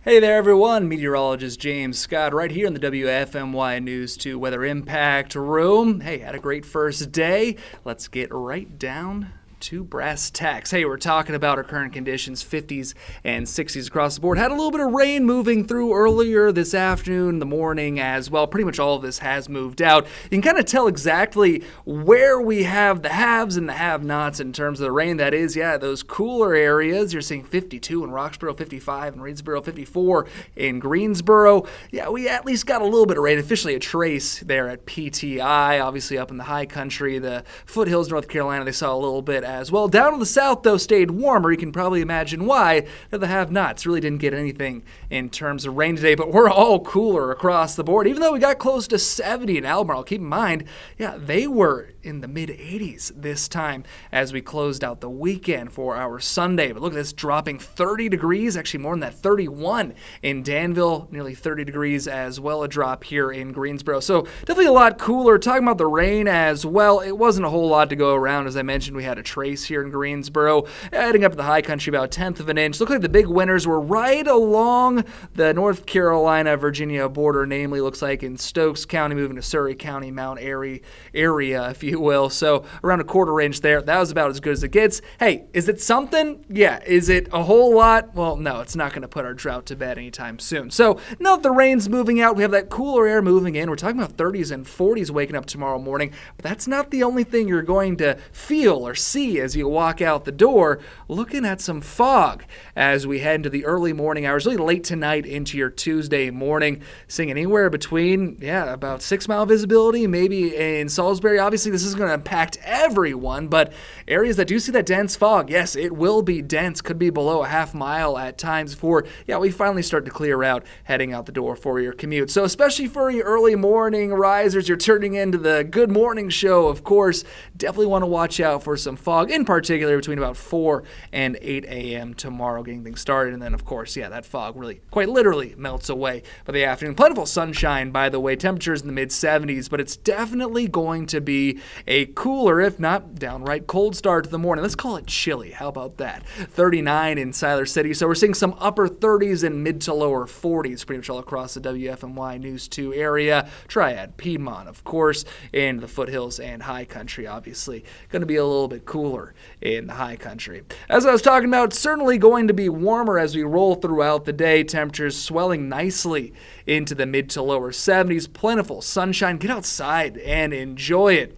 Hey there, everyone. Meteorologist James Scott right here in the WFMY News 2 Weather Impact Room. Hey, had a great first day. Let's get right down to brass tacks. Hey, we're talking about our current conditions, 50s and 60s across the board. Had a little bit of rain moving through earlier this afternoon, the morning as well. Pretty much all of this has moved out. You can kind of tell exactly where we have the haves and the have-nots in terms of the rain. That is, those cooler areas. You're seeing 52 in Roxborough, 55 in Reedsboro, 54 in Greensboro. Yeah, we at least got a little bit of rain, officially a trace there at PTI. Obviously up in the high country, the foothills, North Carolina, they saw a little bit as well. Down to the south, though, stayed warmer. You can probably imagine why. The have-nots really didn't get anything in terms of rain today, but we're all cooler across the board. Even though we got close to 70 in Albemarle, keep in mind, they were in the mid-80s this time as we closed out the weekend for our Sunday. But look at this, dropping 30 degrees, actually more than that, 31 in Danville, nearly 30 degrees as well, a drop here in Greensboro. So definitely a lot cooler. Talking about the rain as well, it wasn't a whole lot to go around. As I mentioned, we had a trace here in Greensboro, heading up to the high country about 1/10 of an inch. Looked like the big winners were right along the North Carolina-Virginia border, namely looks like in Stokes County, moving to Surrey County, Mount Airy area, if you will. So around a quarter inch there. That was about as good as it gets. Hey, is it something? Yeah. Is it a whole lot? Well, no, it's not going to put our drought to bed anytime soon. So now that the rain's moving out, we have that cooler air moving in. We're talking about 30s and 40s waking up tomorrow morning, but that's not the only thing you're going to feel or see as you walk out the door. Looking at some fog as we head into the early morning hours, really late tonight into your Tuesday morning, seeing anywhere between, about 6 mile visibility, maybe in Salisbury. Obviously, this is going to impact everyone, but areas that do see that dense fog, yes, it will be dense, could be below a half mile at times before, we finally start to clear out heading out the door for your commute. So especially for your early morning risers, you're turning into the Good Morning Show, of course, definitely want to watch out for some fog, in particular between about 4 and 8 a.m. tomorrow, getting things started. And then, of course, that fog really quite literally melts away by the afternoon. Plentiful sunshine, by the way, temperatures in the mid-70s, but it's definitely going to be a cooler, if not downright cold start to the morning. Let's call it chilly. How about that? 39 in Siler City. So we're seeing some upper 30s and mid to lower 40s pretty much all across the WFMY News 2 area. Triad, Piedmont, of course, in the foothills and high country, obviously. Going to be a little bit cooler in the high country. As I was talking about, certainly going to be warmer as we roll throughout the day. Temperatures swelling nicely into the mid to lower 70s. Plentiful sunshine. Get outside and enjoy it.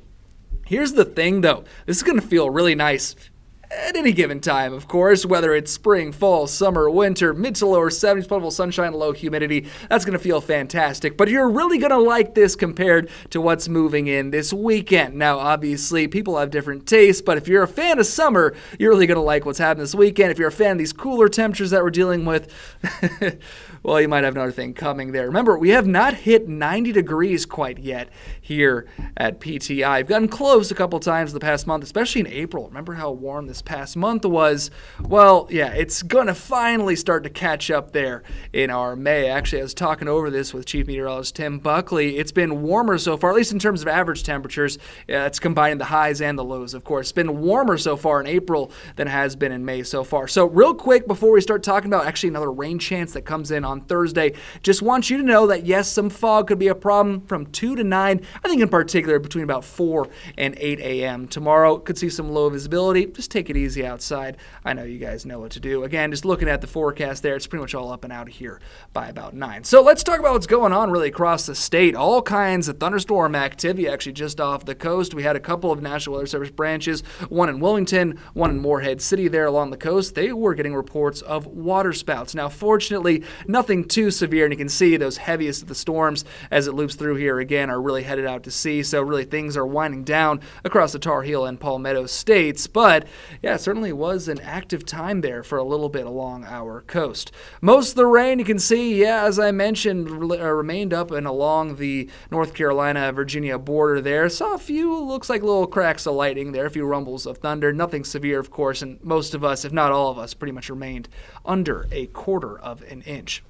Here's the thing, though. This is going to feel really nice at any given time, of course, whether it's spring, fall, summer, winter, mid to lower 70s, plentiful sunshine, low humidity. That's going to feel fantastic. But you're really going to like this compared to what's moving in this weekend. Now, obviously, people have different tastes, but if you're a fan of summer, you're really going to like what's happening this weekend. If you're a fan of these cooler temperatures that we're dealing with, well, you might have another thing coming there. Remember, we have not hit 90 degrees quite yet here at PTI. I've gotten close a couple times the past month, especially in April. Remember how warm this past month was? Well, it's going to finally start to catch up there in our May. Actually, I was talking over this with Chief Meteorologist Tim Buckley. It's been warmer so far, at least in terms of average temperatures. It's combining the highs and the lows, of course. It's been warmer so far in April than it has been in May so far. So real quick, before we start talking about actually another rain chance that comes in on Thursday, just want you to know that, yes, some fog could be a problem from 2 to 9. I think in particular between about 4 and 8 a.m. tomorrow. Could see some low visibility. Just take it easy outside. I know you guys know what to do. Again, just looking at the forecast there, it's pretty much all up and out of here by about 9. So let's talk about what's going on really across the state. All kinds of thunderstorm activity actually just off the coast. We had a couple of National Weather Service branches, one in Wilmington, one in Morehead City there along the coast. They were getting reports of waterspouts. Now, fortunately, nothing too severe, and you can see those heaviest of the storms as it loops through here again are really headed out to sea. So really things are winding down across the Tar Heel and Palmetto states. But it certainly was an active time there for a little bit along our coast. Most of the rain you can see, as I mentioned, remained up and along the North Carolina-Virginia border there. Saw a few, looks like little cracks of lightning there, a few rumbles of thunder. Nothing severe, of course, and most of us, if not all of us, pretty much remained under a quarter of an inch.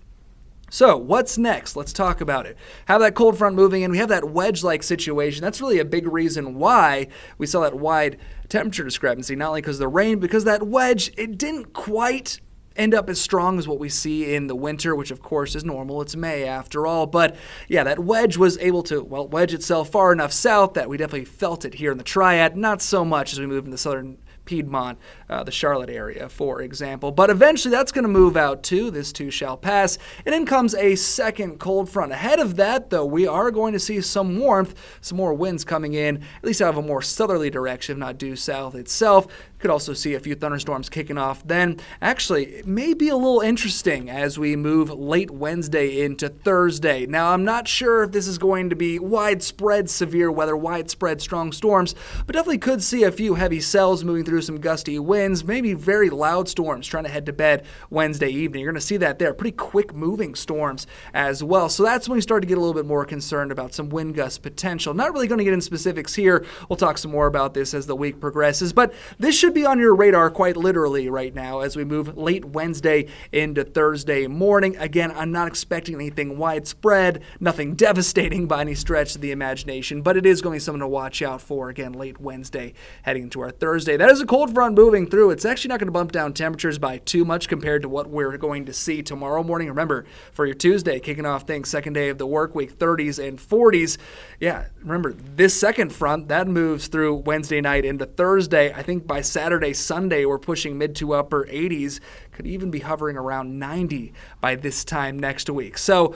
So what's next? Let's talk about it. Have that cold front moving in. We have that wedge-like situation. That's really a big reason why we saw that wide temperature discrepancy, not only because of the rain, because that wedge, it didn't quite end up as strong as what we see in the winter, which of course is normal. It's May after all. But yeah, that wedge was able to, wedge itself far enough south that we definitely felt it here in the Triad. Not so much as we move in the southern Piedmont, the Charlotte area, for example. But eventually that's going to move out too. This too shall pass. And in comes a second cold front. Ahead of that, though, we are going to see some warmth, some more winds coming in, at least out of a more southerly direction, not due south itself. Could also see a few thunderstorms kicking off then. Actually, it may be a little interesting as we move late Wednesday into Thursday. Now, I'm not sure if this is going to be widespread severe weather, widespread strong storms, but definitely could see a few heavy cells moving through some gusty winds, maybe very loud storms trying to head to bed Wednesday evening. You're going to see that there. Pretty quick moving storms as well. So that's when we start to get a little bit more concerned about some wind gust potential. Not really going to get into specifics here. We'll talk some more about this as the week progresses, but this should be on your radar quite literally right now as we move late Wednesday into Thursday morning. Again, I'm not expecting anything widespread, nothing devastating by any stretch of the imagination, but it is going to be something to watch out for, again, late Wednesday heading into our Thursday. That is a cold front moving through. It's actually not going to bump down temperatures by too much compared to what we're going to see tomorrow morning. Remember, for your Tuesday, kicking off things, second day of the work week, 30s and 40s. Yeah, remember, this second front, that moves through Wednesday night into Thursday. I think by Saturday, Sunday, we're pushing mid to upper 80s. Could even be hovering around 90 by this time next week. So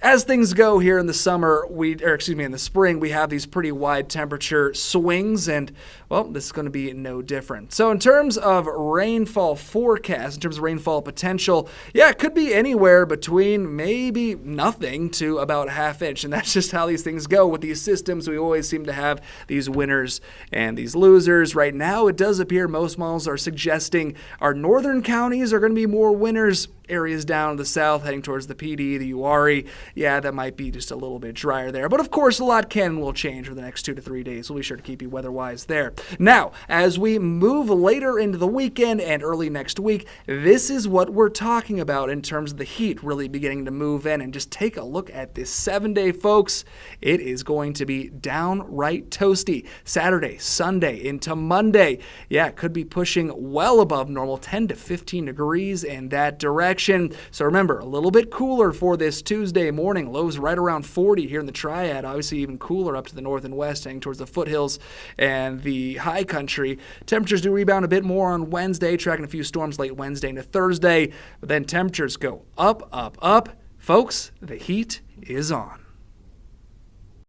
as things go here in the summer, in the spring, we have these pretty wide temperature swings, and well, this is going to be no different. So in terms of rainfall forecast, in terms of rainfall potential, yeah, it could be anywhere between maybe nothing to about a half inch, and that's just how these things go with these systems. We always seem to have these winners and these losers. Right now, it does appear most models are suggesting our northern counties are going to be more winners. Areas down to the south heading towards the PD, the Uwharrie, yeah, that might be just a little bit drier there. But of course, a lot can and will change over the next 2 to 3 days. We'll be sure to keep you weather-wise there. Now, as we move later into the weekend and early next week, this is what we're talking about in terms of the heat really beginning to move in. And just take a look at this 7-day, folks. It is going to be downright toasty. Saturday, Sunday into Monday. Yeah, it could be pushing well above normal, 10 to 15 degrees in that direction. So remember, a little bit cooler for this Tuesday morning. Lows right around 40 here in the Triad. Obviously even cooler up to the north and west, heading towards the foothills and the high country. Temperatures do rebound a bit more on Wednesday, tracking a few storms late Wednesday into Thursday. But then temperatures go up, up, up. Folks, the heat is on.